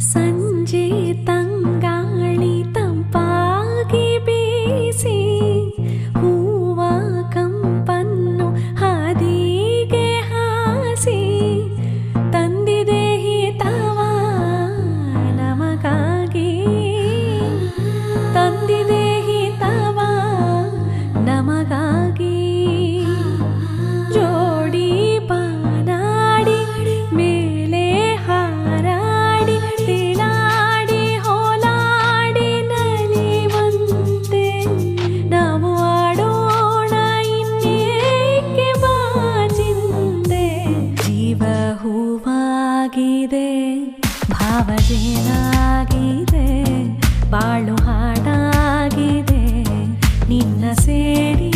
ಸಂಜೆ ತಂಗಾಳಿ ತಂಪಾಗಿ ಬೀಸಿ ಹೂವ ಕಂಪನ್ನು ಹಾದಿಗೆ ಹಾಸಿ ತಂದಿದೆ ಹಿತವ ನಮಗಾಗಿ ತಂದಿದೆ ಹಿತವ ನಮಗಾಗಿ ಜೋಡಿ ಬಾನಾಡಿ ಮೇಲೆ ಹಾರಾಡಿ ತಿಲಾಡಿ ಹೋಲಾಡಿ ನಲಿವಂತೆ ನಾವು ಆಡೋಣ ಇನ್ನೇಕೆ ಬಾಚಿಂದೆ ಜೀವ ಹೂವಾಗಿದೆ ಭಾವಜೇನಾಗಿದೆ ಬಾಳು ಹಾಡಾಗಿದೆ ನಿನ್ನ ಸೇರಿ